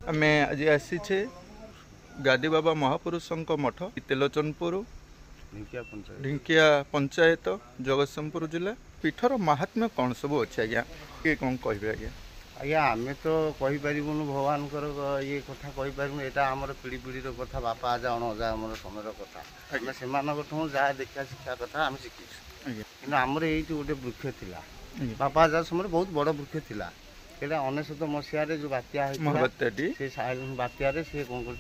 आमे आज आसीछे गादी बाबा महापुरुष मठ तेलोचनपुर ढिंकिया पंचायत जगतसिंहपुर जिला पीठर महात्म्य कौन सब अच्छे आज्ञा किए कौन कहे आज्ञा आज्ञा आम तो कहीपरूँ भगवान ये कथा कहीपरूँ यहाँ आम पीढ़ी पीढ़ी कथा बापा आजा अण अजा आम समय कथा से जहाँ देखा शिक्षा कथा आम शिखी कि आमर ये गोटे वृक्ष थिला बापा आजा समय बहुत बड़ वृक्ष थिला सेटा 19 मसीह जो बात्या बात्यारे से कौन कर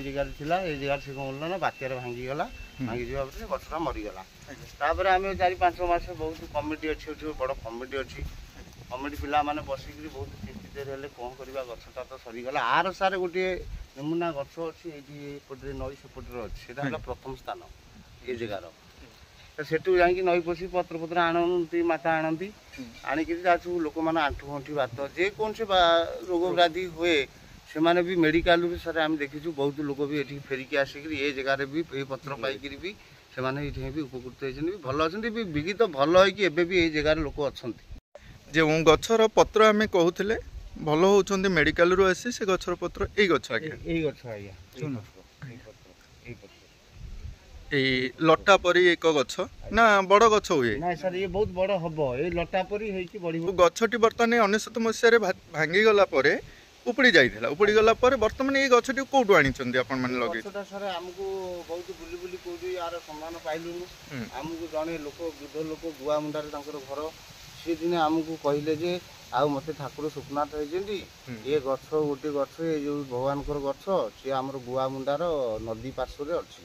जगह से कौन ना बात्यार भांगीगला भांगी जावा गछटा मरीगला तापर आम 4-5 मास बहुत कमिटी अच्छी बड़ कमिटी अच्छी कमिटी पिला माने बसिक बहुत चिंतित हेले कौन करवा गछटा तो सरीगला आर सारे गोटे नमूना गछ अच्छी ये नई सेपटे अच्छी प्रथम स्थान ये जगार सेठू जा नई पशी पत्र पत्र आणती माता आणती आणिकी सब लोक मैंने आंठू गंठी बात जेकोन से रोग व्याधि हुए से माने भी मेडिकल सर आम देखीचु बहुत लोक भी ये फेरिकी आसिक ये जगार भी ये पत्र पाइक भी से भी उपकृत होती भल अच्छा विगत भल हो जगार लोक अच्छा जो गछर पत्र आम कहते भल होती मेडिकल रू आसी से गछर पत्र यही गछ आज्ञा लटा परी एक गछ ना बड़ गछ हुए ना सर ये बहुत बड़ हम ये लटा परी गछटी बर्तमान 19 मसीह भांगी गला उपड़ी जाइला उपड़ी गला बर्तमान ये गछटी कोठू आनी आपण माने लगे सर आमको बहुत बुली बुली कोठी यार सम्मान पाइलुनु आमको जने लोक वृद्ध लोक गुआ मुंडारे तांकर घर सी दिन आमको कहले जे आ मते ठाकुर सुखनाथ होइजेंदी ये गछ गोटे गछ ये जो भगवान गछ सी आमर गुआ मुंडार नदी पार्श्व रे अछि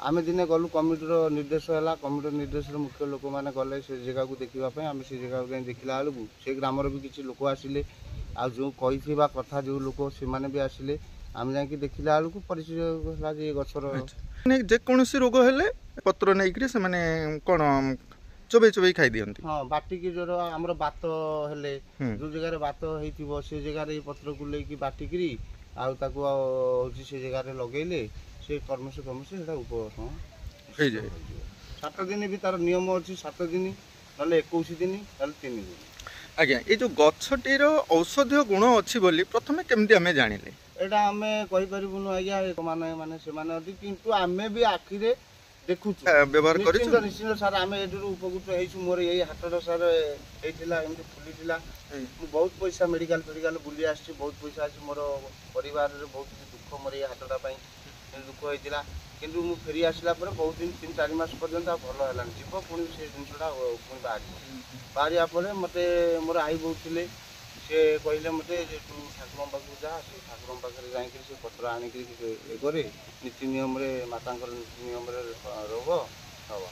आम दिने गलु कमिटर निर्देश है कमिटर निर्देश मुख्य लोक मैंने गले से जगह को देखापी आम से जगह को देखला बेलू से ग्रामर भी किसी लोक आसिले आ जो कही कथा जो लोक से भी आसिले आम जा देखला बेलू परिचय है गछर जेकोसी रोग हेले पत्र नहीं से माने कौन चोबई चोबई खाई दियंती हाँ बाटिकी जोर आमर बात हेले जो जगह बात हो से जगह पत्र को लेकिन बाटिकी से जगह लगेले से कर्मश कर्मश उपशम हो जाए 7 दिन भी तार नियम अच्छी 7 दिन ना 21 दिन ना 3 दिन आज्ञा ये जो गछटीर औषधीय गुण अच्छी बोली प्रथम केमती आम जानिले एटा आम कहि परिबुनु आज्ञा माने माने से माने अधि किंतु आमे भी आखिरे देखुछु व्यवहार करि निश्चित सर आमे एडुरु उपकृत हेछु मोर एई हाटर सर हेतिला एमति फुलितिला बहुत पैसा मेडिकल बुली आछि बहुत पैसा आछि मोर परिवार रे बहुत दुख मोर एई हाटटा पई दुख होता कि फेरी आसला बहुत दिन 3-4 मास पर्यंत भल है जीव पुणी से जिनसा पुणी बाहर मत मोर आई बहुत थे सी कहले मत तू ठाकुर पाक जा से ठाकुर पाखे जाकि पत्र आणिक नीति नियम माता नीति नियम रोग हम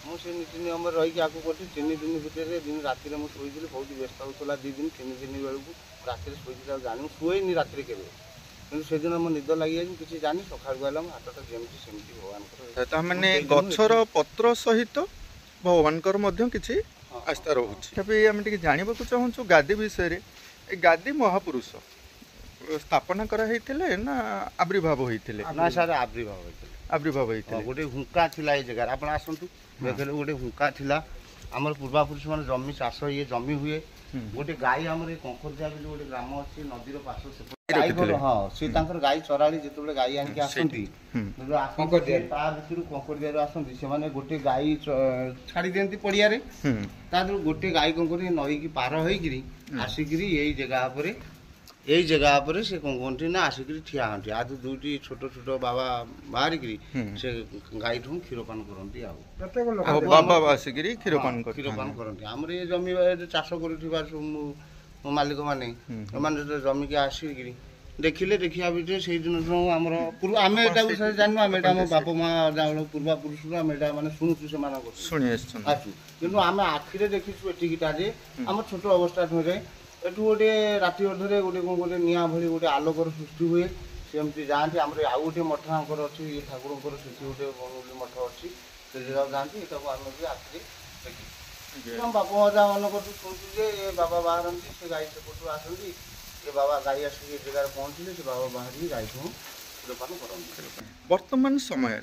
मुझे नीति नियम रही आगे कर 3 दिन भितर दिन राति मुझे शोली बहुत व्यस्त होता 2 दिन 3 दिन बेलू राति शोची जानी शुएनी राति के से दिन मो निद लगी किसी जानी सका गला हाथटा जमी सेमती भगवान मैंने गछर पत्र सहित भगवान किसी आस्था रोचे आम टे जानवा चाहूँ गादी विषय गादी महापुरुष स्थापना कराई ना आविर्भाव होते ना सर आविर्भाव होते गोटे हुंका थिला ये जगह आप आसतु देखले गोटे हुंका थिला आमर पूर्वापुरुष मान जमी चाष ये जमी हुए गोटे गाई आम कंकरदिया गोटे ग्राम अच्छी नदी पार्श्व हाँ सी गाई चराड़ी जो गाई आनिक आसती कंकरदिया आसती से गोटे गाई छाड़ी दिखती पड़िया गोटे गाई कौन कर नई पार हो आसिक यही जगह पर से कौन कहती ना आसिक ठिया हंटी आज 2टी छोट छोट बाबा बाहर से गाई ठूँ क्षीरपान करती क्षीरपान करती आमर ये जमी चाष कर मालिक मैंने जमी के आसिक देखिले देखिया भितर से दिन आमर आम यहाँ जानू आम आम बाप माँ पूर्वापुरुष आम मैंने शुणुचु से आसू कि आम आखिरे देखीचु एटिकिटा जे आम छोट अवस्था जाए एठू गोटे राति अधे गोटे कौन गोटे निआ भली गोटे आलोकर सृष्टि हुए सेमती जाती आम आउ गोटे मठ अच्छी ये ठाकुर से गोटे मठ अच्छी से जगह जाती आम भी आखिरी देखी बापा मजा मन कर शुणुचु ये बाबा बाहर से गाई सेपटू आसती ये बाबा गाई आसिक जगह पहुँचले से बाबा बाहर गाई को क्षीरपान करते वर्तमान समय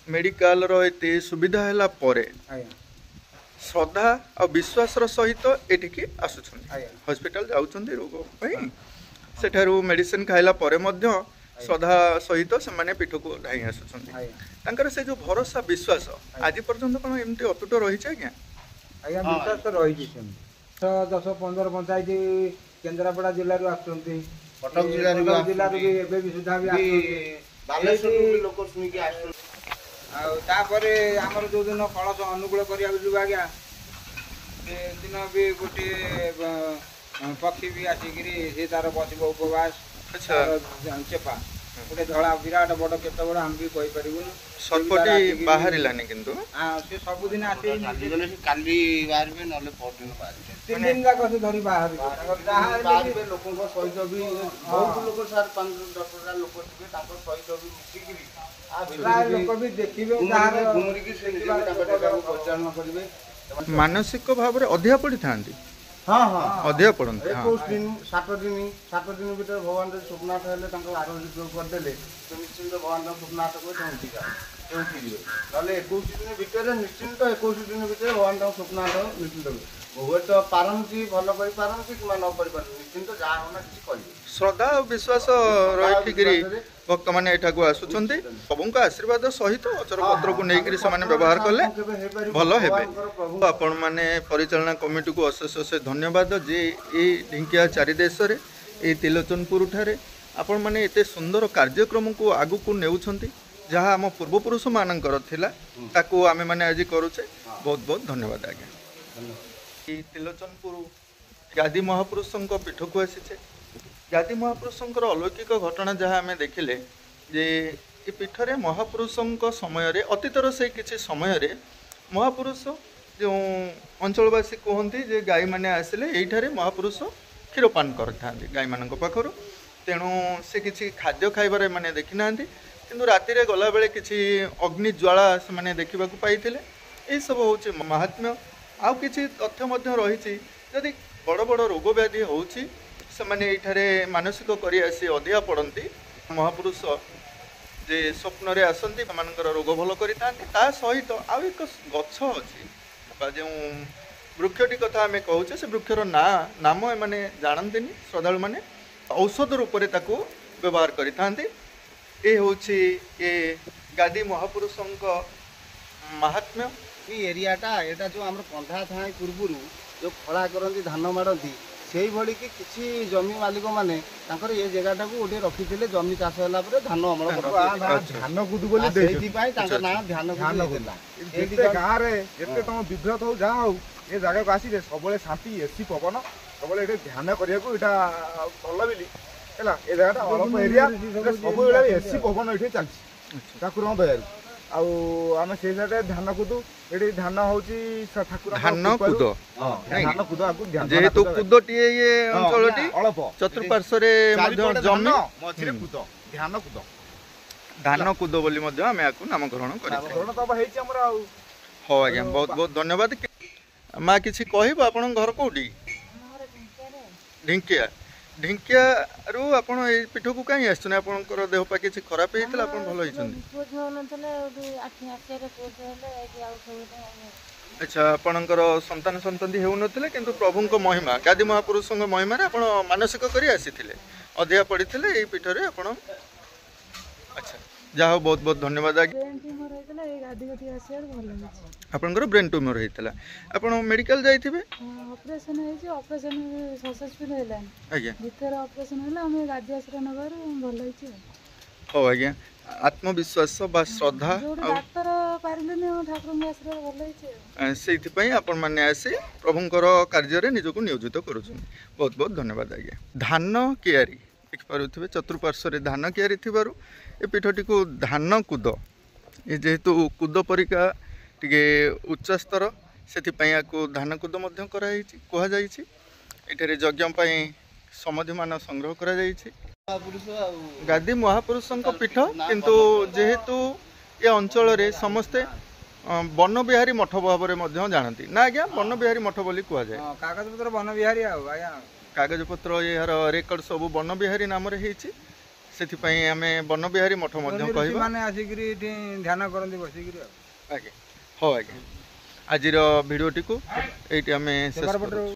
मेडिकल रो एते सुविधा हैला परे श्रद्धा और विश्वास सहित एटिकी आसुछन आज्ञा हॉस्पिटल जाउछन्ती रोग पई सेठारु मेडिसिन खाइला परे मध्य श्रद्धा सहित से माने पीठ को धाई आसुछन्ती आज्ञा तांकर से जो भरोसा विश्वास आज पर्यंत कोन एमती अटूट रही छै आज्ञा आज्ञा विश्वास तो रही 10-15 पंचायत केन्द्रापड़ा जिल्लाରୁ ଆସୁଛନ୍ତି कटक जिला रे ଜିଲ୍ଲାରୁ ବି ଏବେ ବି ସୁଦ୍ଧା ବି ଆସୁଛନ୍ତି बालेश्वर भी लोक सुनिकी आसु ଆଉ ତାପରେ ଆମର ଯୋଉ ଦିନ କଳସ ଅନୁକୂଳ କରିବାକୁ ଯିବୁ ଆଜ୍ଞା ସେଦିନ ବି ଗୋଟିଏ ପକ୍ଷୀ ବି ଆସିକିରି ସେ ତାର ବସିବ ଉପବାସ अच्छा ଚେପା ଗୋଟେ ଧଳା ବିରାଟ ବଡ କେତେ ବଡ ଆମେ ବି କହିପାରିବୁନି सर्पटी बाहरिलानी किंतु ସେ ସବୁଦିନ ଆସି गले काली बाहरबे नले परदिन बाहरबे 3 ଦିନ ଯାକ ସେ ଧରି ବାହାରିବେ ଯାହା ହେଲେ ବି बाहरबे लोकଙ୍କ सहित भी बहुत लोक सार 5-10 लोक थे ताको सहित भी मिसिकिरी ପ୍ରାୟ ଲୋକ ବି ଦେଖିବେ ଯାହାର घुमरिकी से निजे ताको परिचालन करिवे मानसिक भाव में अधिया पड़ी थांती हां हां अधिया पड़ती 21 दिन 7 दिन भीतर भगवान स्वप्नाथ हेले ताको आरोग्य कर देले तो निश्चिंत भगवान स्वप्नाथ को पहुंची जाए नले 21 दिन भीतर निश्चिंत 21 दिन भीतर भगवान स्वप्नाथ निश्चिंत हुए तो पारंती भल कर पारंती कि न कर निश्चिंत जहाँ होना किसी करिवे श्रद्धा और विश्वास रखिकी भक्त मैंने यहाँ को आसुँच सबू आशीर्वाद सहित अचर पत्र को लेकर से व्यवहार कले भल हेबे आपण मैंने परिचालना कमिटी को अशेष अशेष धन्यवाद जे ये ढिंकिया चारिदेश ये तिलोचनपुर ठारे आपण मैंने एते सुंदर कार्यक्रम को आगु को नेउछंती जहाँ आम पूर्वपुरुष मानकर थिला ताकू आमे माने आज करूचे बहुत बहुत धन्यवाद आज्ञा तिलोचनपुर गादी महापुरुषों पीठ को आसीचे गादी महापुरुषों अलौकिक घटना जहाँ आम देखिले जे ये पीठरे महापुरुषों समय रे अतीतर से किसी समय रे महापुरुष जो अंचलवासी कहते जे गाई मैंने आसिले यही महापुरुष क्षीरपान करते गाई मान पाखर तेणु से किसी खाद्य खाइबार माने देखी ना किंतु राति रे गला बेले किसी अग्नि ज्वाला से माने देखा पाई ये सब हूँ महात्म्य आउ किसी तथ्य मध्य रही जदि बड़ बड़ रोग व्याधि होची से माने एठारे मानसिक करी आसी अधिया पड़ती महापुरुष जे स्वप्न रे आसंती मानकर रोग भल करिता सहित आउ एक गछ अच्छी जो वृक्षटी कथा आम कहूचे से वृक्षर नाम एमाने जानते श्रद्धालु मैंने औषध रूप से ताकू व्यवहार करिथांती ये होची ये गादी महापुरुषों महात्म्य ये एरियाटा एटा जो आम कंधा था पूर्व जो खड़ा करती धान मारती से भली कि किसी जमी मालिक माने तांकर ये जगह को गोटे रखी जमी चाष होला परे धान अमल करते ଧାନ କୁଦୁ ବୋଲି सेठी पाई तांकर ना ध्यान देला ଯେତେ ଗାଁରେ ଯେତେ ତମ ବିଭ୍ରତ ହଉ ଯାହା ହଉ ଏ ଜାଗାକୁ ଆସିଲେ ସବୁବେଳେ ଶାନ୍ତି ଏସି ପବନ ସବୁବେଳେ ଏଠି ଧ୍ୟାନ କରିବାକୁ ଏଇଟା ଭଲ ବୋଲି ହେଲା ଏ ଜାଗାଟା ଅଳ୍ପ ଏରିଆ ସବୁବେଳେ ଏସି ପବନ ଏଠି ଚାଲିଛି ଠାକୁରଙ୍କ ଦୟାରୁ ଆଉ ଆମେ ସେଇ ଜାଗାରେ ଧାନ କୁଦୁ ଏଠି ଧାନ ହଉଛି ଠାକୁର धान कूद ଧାନ କୁଦ ଆକୁ जेहेतु कूदटीए ये अंचलटी ଅଳ୍ପ चतुर्पार्श्वर जमी ମଝିରେ କୁଦ ଧ୍ୟାନ କୁଦ धान कूद बोली मध्य आमे आकु नामकरण करिछे ନାମକରଣ ତ ହେଇଛି ଆମର ଆଉ हो आज्ञा बहुत बहुत धन्यवाद माँ किसी कहब आप घर कौटी ढिंकिया ढिंकिया रु आपण ए पीठ को कहीं आसछन आपनकर देह पा किसी खराब हेतला आपण भलो होइछन अच्छा आपणकर संतान संतति हेउ नथिले किंतु प्रभुଙ୍କ महिमा गादी महापुरुषଙ୍କ महिमा रे आपण मानसिक करी आसीथिले अधिया पड़िथिले ए पीठ रे आपण अच्छा जाहो बहुत बहुत धन्यवाद आज्ञा आपनकर ब्रेन ट्यूमर हेतला आपण मेडिकल जाइथिबे ऑपरेशन है ऑपरेशन सक्सेसफुल है आज्ञा भीतर ऑपरेशन है हमें गादी आश्रय नगर भल है हो आज्ञा आत्मविश्वास बा श्रद्धा डाक्टर पारिलेनी ठाकुर के आश्रय भल है से आपण मैंने आसी प्रभुंकर कार्य निजक नियोजित करुछन बहुत बहुत धन्यवाद आज्ञा धान कियारी देखिपे चतुर्पार्श्वर धान कियारी थिबारु ए पीठटी को धान कूद ये जेहेतु कूद परिका टिके उच्च स्तर से धान कूद कहुई यज्ञ समधि मान संग्रह करा गादी महापुरुषों पीठ किंतु जेहेतु ये अंचल समस्ते वन बिहारी मठ भाव में जानती ना आज्ञा वन बिहारी मठ बोली कहुए कागज पत्र वन बिहारी कागज पत्र यार रेकर्ड सब वन बिहारी नाम से आम वन बिहारी मठ माने आसिक ध्यान करती बसिक आज्ञा हाँ आज्ञा ଆଜିର ଭିଡ଼ିଓଟିକୁ ଏଇଠି ଆମେ ଶେଷ କରୁଛୁ।